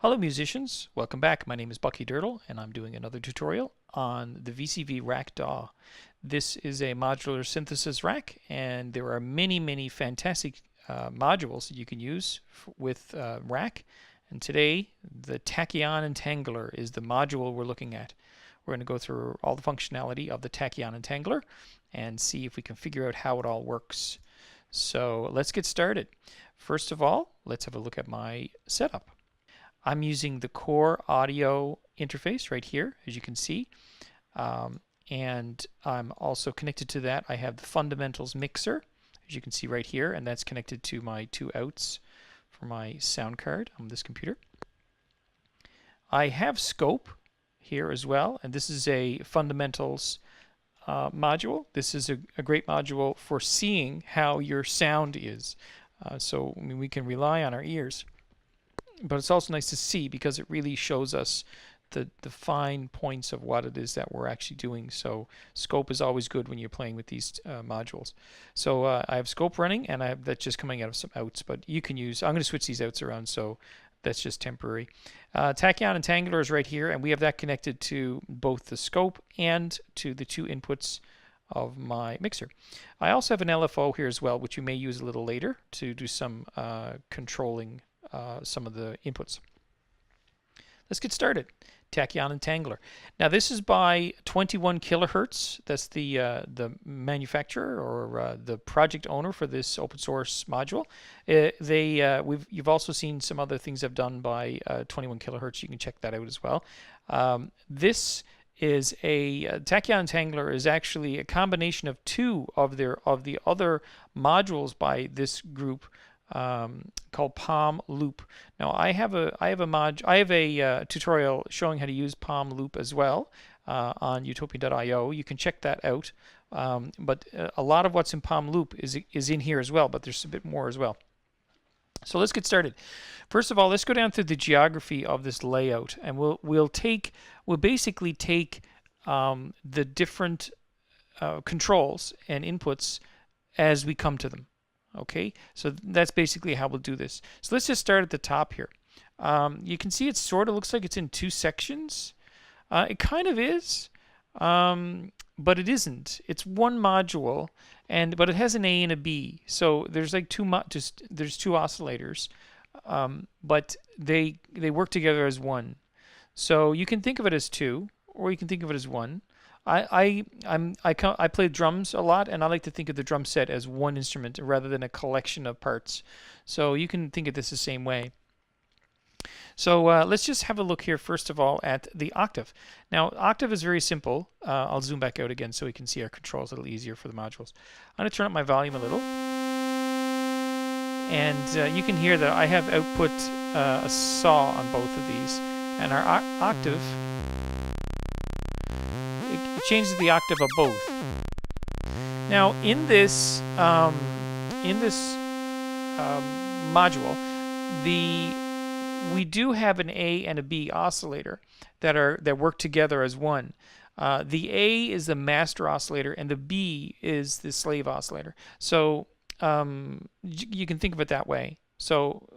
Hello musicians, welcome back. My name is Bucky Dirtle and I'm doing another tutorial on the VCV Rack DAW. This is a modular synthesis rack and there are many fantastic modules that you can use with rack. And today the Tachyon Entangler is the module we're looking at. We're going to go through all the functionality of the Tachyon Entangler and see if we can figure out how it all works. So let's get started. First of all, let's have a look at my setup. I'm using the core audio interface right here, as you can see. And I'm also connected to that. I have the fundamentals mixer, as you can see right here, and that's connected to my two outs for my sound card on this computer. I have scope here as well, and this is a fundamentals module. This is a great module for seeing how your sound is. So I mean, we can rely on our ears. But it's also nice to see because it really shows us the fine points of what it is that we're actually doing. So scope is always good when you're playing with these modules. So I have scope running and I have that just coming out of some outs, but you can use, I'm going to switch these outs around, so that's just temporary. Tachyon Entangler is right here and we have that connected to both the scope and to the two inputs of my mixer. I also have an LFO here as well, which you may use a little later to do some controlling some of the inputs. Let's get started. Tachyon Entangler. Now this is by 21 kilohertz. That's the manufacturer or the project owner for this open source module. You've also seen some other things I've done by 21 kilohertz. You can check that out as well. This is a Tachyon Entangler is actually a combination of two of the other modules by this group. Called Palm Loop. Now I have a tutorial showing how to use Palm Loop as well on utopia.io. You can check that out. But a lot of what's in Palm Loop is in here as well, but there's a bit more as well. So let's get started. First of all, let's go down through the geography of this layout, and we'll basically take the different controls and inputs as we come to them. Okay, so that's basically how we'll do this. So let's just start at the top here. You can see it sort of looks like it's in two sections. It kind of is, but it isn't. It's one module, but it has an A and a B. So there's like there's two oscillators, but they work together as one. So you can think of it as two, or you can think of it as one. I play drums a lot, and I like to think of the drum set as one instrument rather than a collection of parts. So you can think of this the same way. So let's just have a look here first of all at the Octave. Now Octave is very simple. I'll zoom back out again so we can see our controls a little easier for the modules. I'm going to turn up my volume a little. And you can hear that I have output a saw on both of these. And our Octave, it changes the octave of both. Now in this module, we do have an A and a B oscillator that work together as one. The A is the master oscillator and the B is the slave oscillator. So you can think of it that way. So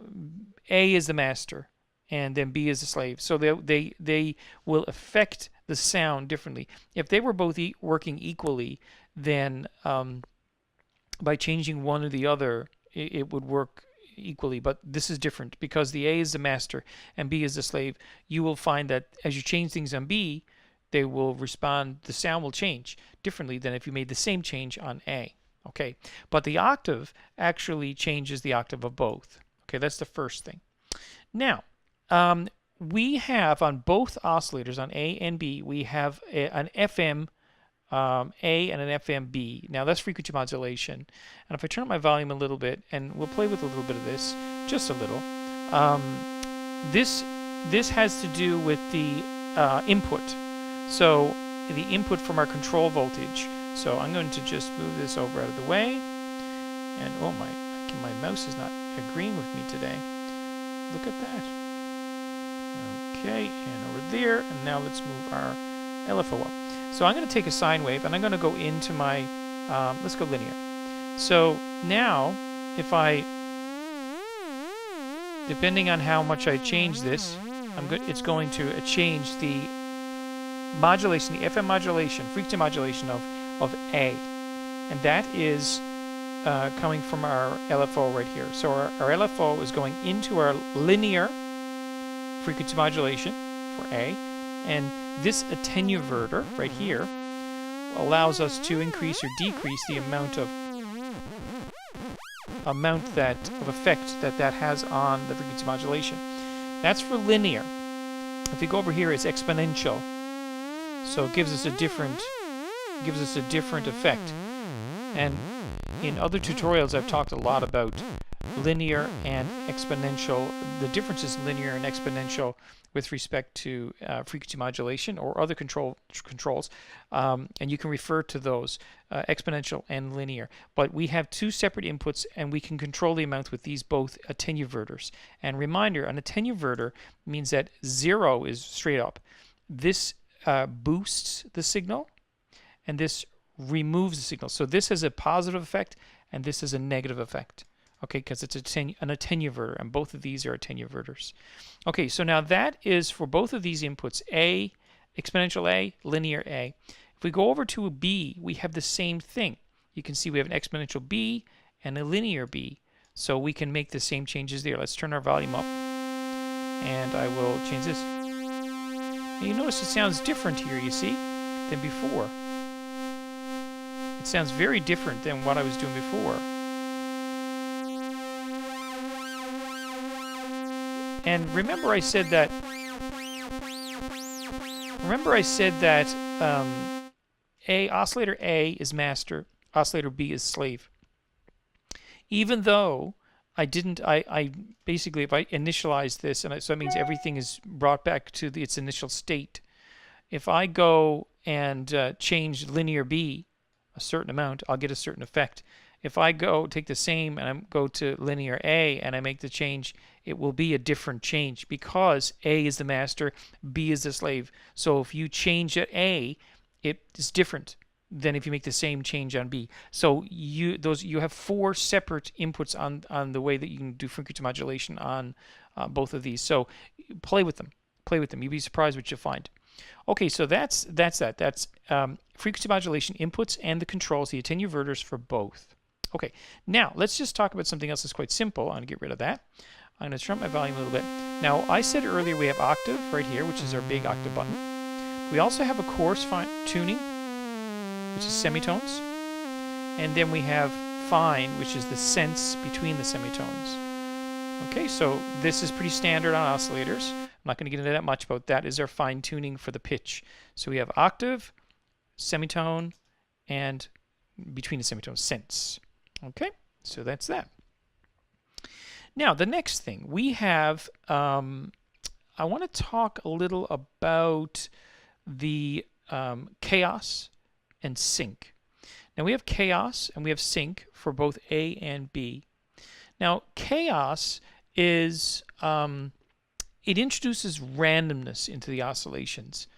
A is the master and then B is the slave. So they will affect the sound differently. If they were both working equally, then by changing one or the other, it would work equally. But this is different because the A is the master and B is the slave. You will find that as you change things on B, they will respond. The sound will change differently than if you made the same change on A. Okay, but the octave actually changes the octave of both. Okay, that's the first thing. Now, we have on both oscillators, on A and B, we have an FM A and an FM B. Now that's frequency modulation. And if I turn up my volume a little bit, and we'll play with a little bit of this, just a little, this has to do with the input. So the input from our control voltage. So I'm going to just move this over out of the way. And oh my mouse is not agreeing with me today. Look at that. Okay, and over there, and now let's move our LFO up. So I'm going to take a sine wave, and I'm going to go into my, let's go linear. So now, if I, depending on how much I change this, it's going to change the modulation, the FM modulation, frequency modulation of A, and that is coming from our LFO right here. So our LFO is going into our linear frequency modulation for A, and this attenuverter right here allows us to increase or decrease the amount of effect that has on the frequency modulation. That's for linear. If we go over here, it's exponential. So it gives us a different effect. And in other tutorials, I've talked a lot about linear and exponential, the differences in linear and exponential with respect to frequency modulation or other controls, and you can refer to those, exponential and linear. But we have two separate inputs, and we can control the amount with these both attenuverters. And reminder, an attenuverter means that 0 is straight up. This boosts the signal, and this removes the signal. So this has a positive effect, and this has a negative effect. Okay, because it's an attenuverter, and both of these are attenuverters. Okay, so now that is for both of these inputs, A, exponential A, linear A. If we go over to a B, we have the same thing. You can see we have an exponential B and a linear B. So we can make the same changes there. Let's turn our volume up, and I will change this. And you notice it sounds different here, you see, than before. It sounds very different than what I was doing before. And remember I said that oscillator A is master, oscillator B is slave. Even though I basically, if I initialize this, and so that means everything is brought back to its initial state. If I go and change linear B a certain amount, I'll get a certain effect. If I take the same and I go to linear A and I make the change, it will be a different change because A is the master, B is the slave. So if you change at A, it is different than if you make the same change on B. So you have 4 separate inputs on the way that you can do frequency modulation on both of these. So play with them. You'll be surprised what you'll find. Okay, so that's that. That's frequency modulation inputs and the controls, the attenuverters for both. Okay, now let's just talk about something else that's quite simple. I'm going to get rid of that. I'm going to turn up my volume a little bit. Now, I said earlier we have octave right here, which is our big octave button. We also have a coarse fine tuning, which is semitones. And then we have fine, which is the sense between the semitones. Okay, so this is pretty standard on oscillators. I'm not going to get into that much, but that is our fine tuning for the pitch. So we have octave, semitone, and between the semitones, sense. Okay, so that's that. Now, the next thing we have, I want to talk a little about the chaos and sync. Now, we have chaos and we have sync for both A and B. Now, chaos is, it introduces randomness into the oscillations.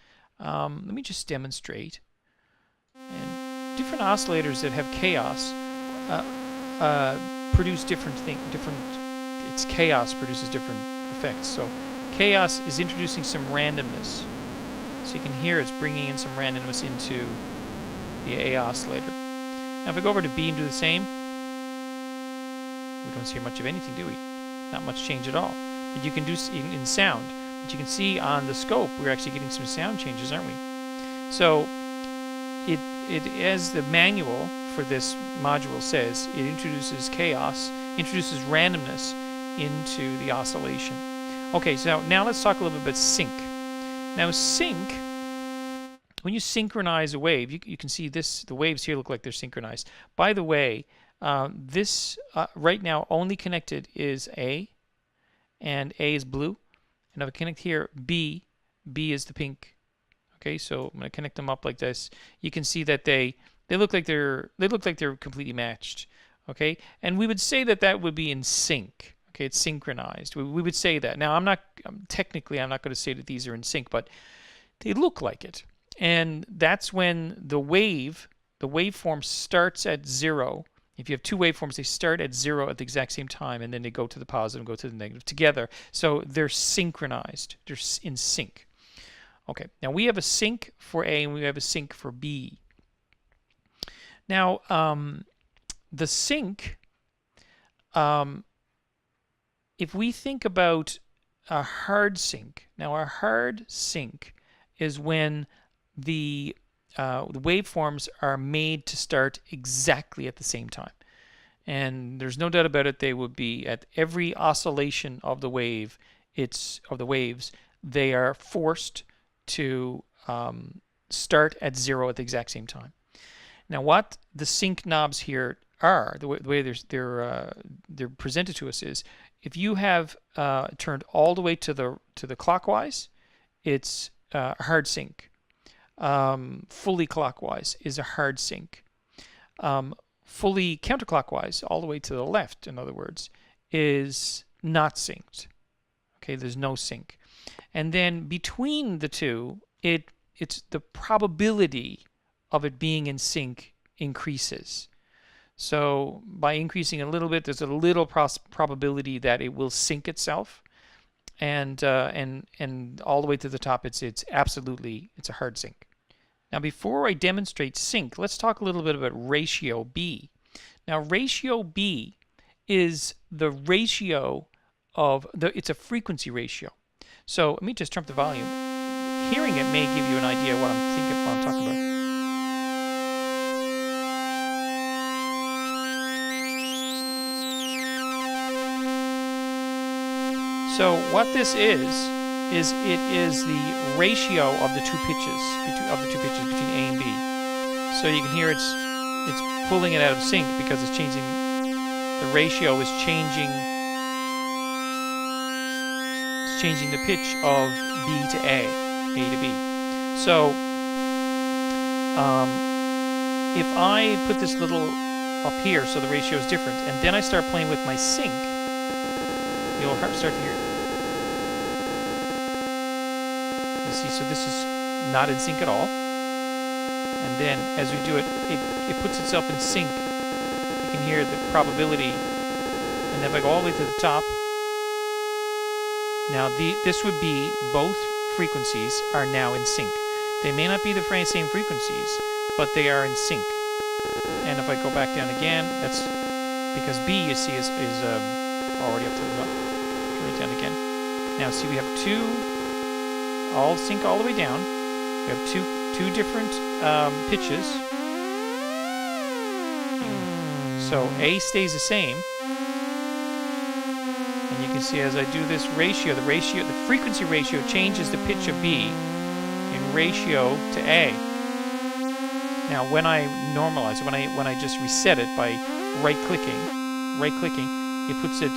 Let me just demonstrate. And different oscillators that have chaos produce different things. Its chaos produces different effects. So chaos is introducing some randomness. So you can hear it's bringing in some randomness into the A oscillator. Now if I go over to B and do the same, we don't hear much of anything, do we? Not much change at all. But you can do in sound. But you can see on the scope we're actually getting some sound changes, aren't we? So it as the manual for this module says, it introduces chaos, introduces randomness into the oscillation. Okay, so now let's talk a little bit about sync. Now sync, when you synchronize a wave, you can see this, the waves here look like they're synchronized. By the way, this right now only connected is A, and A is blue. And if I connect here, B is the pink. Okay, so I'm going to connect them up like this. You can see that they look like they're completely matched. Okay, and we would say that would be in sync. Okay, it's synchronized. We would say that. Now, technically I'm not going to say that these are in sync, but they look like it. And that's when the waveform starts at 0 If you have two waveforms, they start at 0 at the exact same time, and then they go to the positive and go to the negative together. So they're synchronized. They're in sync. Okay, now we have a sync for A and we have a sync for B. Now, the sync, if we think about a hard sync, now a hard sync is when the waveforms are made to start exactly at the same time. And there's no doubt about it, they would be at every oscillation of the wave, they are forced to start at 0 at the exact same time. Now, what the sync knobs here are, the way they're presented to us is, if you have turned all the way to the clockwise, it's a hard sync. Fully clockwise is a hard sync. Fully counterclockwise, all the way to the left, in other words, is not synced. Okay, there's no sync. And then between the two, it's the probability of it being in sync increases. So by increasing a little bit, there's a little probability that it will sync itself, and all the way to the top, it's a hard sync. Now, before I demonstrate sync, let's talk a little bit about ratio B. Now, ratio B is the ratio of it's a frequency ratio. So let me just turn up the volume. Hearing it may give you an idea of what I'm talking about. So what this is it is the ratio of the two pitches between A and B. So you can hear it's pulling it out of sync because it's changing. The ratio is changing. It's changing the pitch of B to A to B. So if I put this little up here, so the ratio is different, and then I start playing with my sync, you'll start to hear. You see, so this is not in sync at all. And then as we do it, it puts itself in sync. You can hear the probability. And then if I go all the way to the top, now this would be both frequencies are now in sync. They may not be the same frequencies, but they are in sync. And if I go back down again, that's because B, you see, is already up to the top. Turn it down again. Now see, we have two all sync all the way down. We have two different pitches. So A stays the same. And you can see as I do this ratio, the frequency ratio changes the pitch of B in ratio to A. Now when I normalize it, when I just reset it by right-clicking, it puts it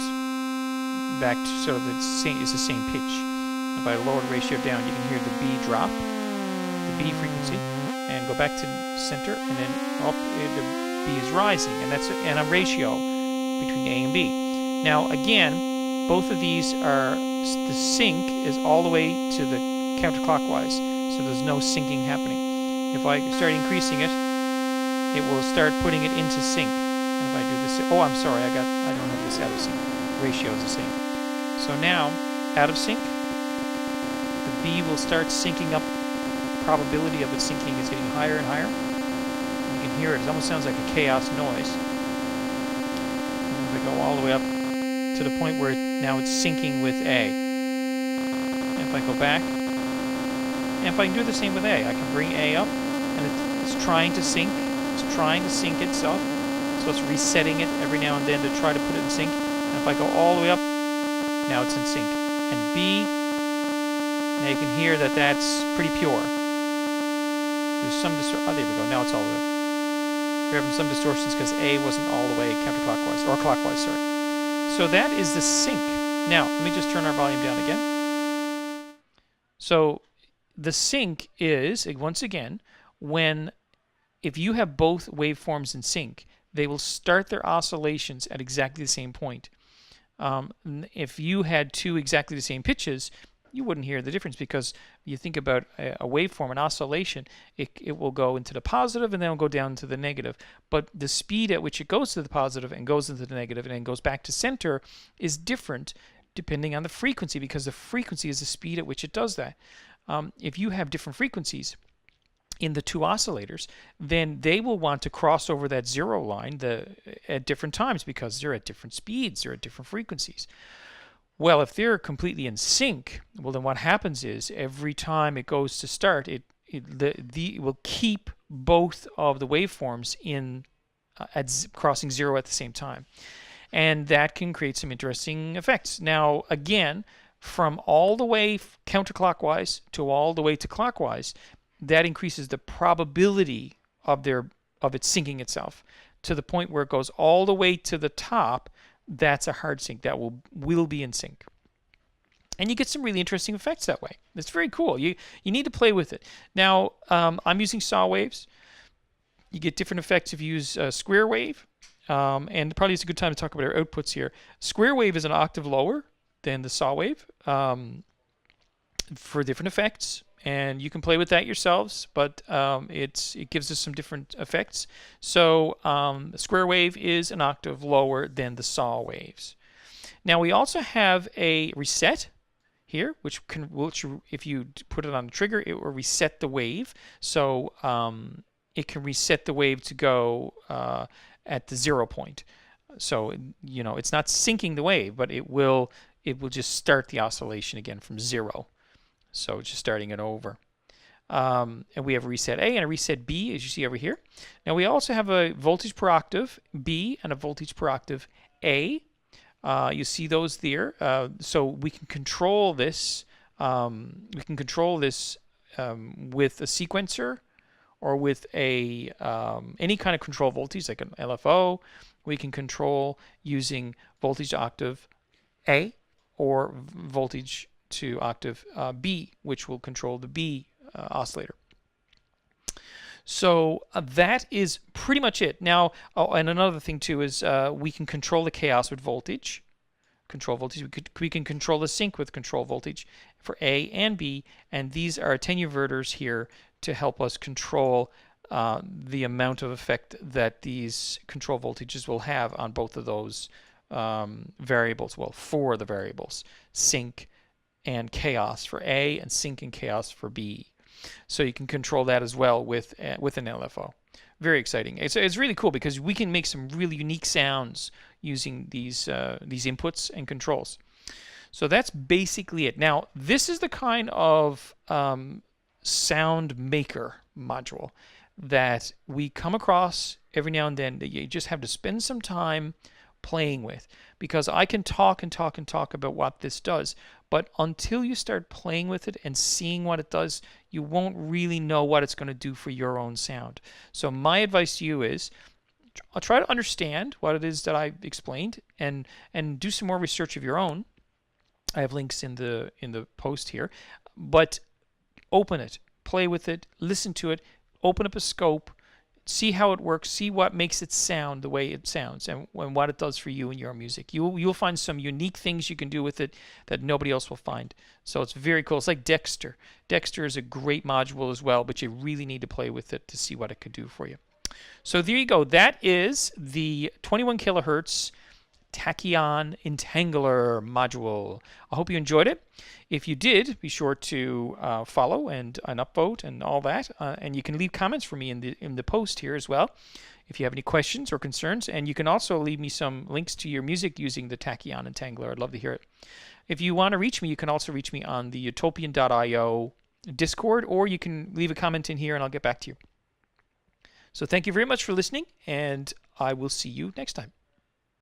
back to so that it's the same pitch. If I lower the ratio down, you can hear the B drop, the B frequency, and go back to center, and then up, the B is rising, and that's a ratio between A and B. Now again, both of these are, the sync is all the way to the counterclockwise, so there's no syncing happening. If I start increasing it, it will start putting it into sync. And if I do this, oh, I'm sorry, I don't have this out of sync. Ratio is the same. So now, out of sync, the B will start syncing up. Probability of it syncing is getting higher and higher. You can hear it. It almost sounds like a chaos noise. And we go all the way up to the point where now it's syncing with A. And if I go back, and if I can do the same with A, I can bring A up, and it's trying to sync. It's trying to sync itself. So it's resetting it every now and then to try to put it in sync. And if I go all the way up, now it's in sync. And B, now you can hear that that's pretty pure. There's some distortion. Oh, there we go. Now it's all the way up. We're having some distortions because A wasn't all the way counterclockwise, or clockwise, sorry. So that is the sync. Now, let me just turn our volume down again. So the sync is, once again, if you have both waveforms in sync, they will start their oscillations at exactly the same point. If you had two exactly the same pitches, you wouldn't hear the difference, because you think about a waveform, an oscillation, it will go into the positive and then it'll go down to the negative. But the speed at which it goes to the positive and goes into the negative and then goes back to center is different depending on the frequency, because the frequency is the speed at which it does that. If you have different frequencies in the two oscillators, then they will want to cross over that zero line at different times, because they're at different speeds, they're at different frequencies. Well, if they're completely in sync, well, then what happens is every time it goes to start, it will keep both of the waveforms at crossing zero at the same time. And that can create some interesting effects. Now, again, from all the way counterclockwise to all the way to clockwise, that increases the probability of it syncing itself to the point where it goes all the way to the top. That's a hard sync. That will be in sync. And you get some really interesting effects that way. It's very cool. You need to play with it. Now, I'm using saw waves. You get different effects if you use square wave. And probably it's a good time to talk about our outputs here. Square wave is an octave lower than the saw wave for different effects. And you can play with that yourselves, but it gives us some different effects. So square wave is an octave lower than the saw waves. Now we also have a reset here, which if you put it on the trigger, it will reset the wave. So it can reset the wave to go at the 0 point. So it's not syncing the wave, but it will just start the oscillation again from 0. So just starting it over. And we have a reset A and a reset B, as you see over here. Now we also have a voltage per octave B and a voltage per octave A. You see those there. So we can control this. With a sequencer or with any kind of control voltage, like an LFO. We can control using voltage to octave A or voltage to octave B, which will control the B oscillator. So that is pretty much it. Now, and another thing too is we can control the chaos with voltage. We can control the sync with control voltage for A and B, and these are attenuverters here to help us control the amount of effect that these control voltages will have on both of those variables. Well, 4 of the variables: sync and chaos for A, and sync and chaos for B. So you can control that as well with an LFO. Very exciting. It's really cool because we can make some really unique sounds using these inputs and controls. So that's basically it. Now, this is the kind of sound maker module that we come across every now and then that you just have to spend some time playing with, because I can talk and talk and talk about what this does, but until you start playing with it and seeing what it does, you won't really know what it's going to do for your own sound. So my advice to you is I'll try to understand what it is that I explained and do some more research of your own. I have links in the post here, but open it, play with it, listen to it, open up a scope, see how it works, see what makes it sound the way it sounds, and what it does for you and your music. You'll find some unique things you can do with it that nobody else will find. So it's very cool. It's like Dexter. Dexter is a great module as well, but you really need to play with it to see what it could do for you. So there you go. That is the 21 kilohertz Tachyon Entangler module. I hope you enjoyed it. If you did, be sure to follow and upvote and all that. And you can leave comments for me in the post here as well if you have any questions or concerns. And you can also leave me some links to your music using the Tachyon Entangler. I'd love to hear it. If you want to reach me, you can also reach me on the utopian.io Discord, or you can leave a comment in here and I'll get back to you. So thank you very much for listening, and I will see you next time.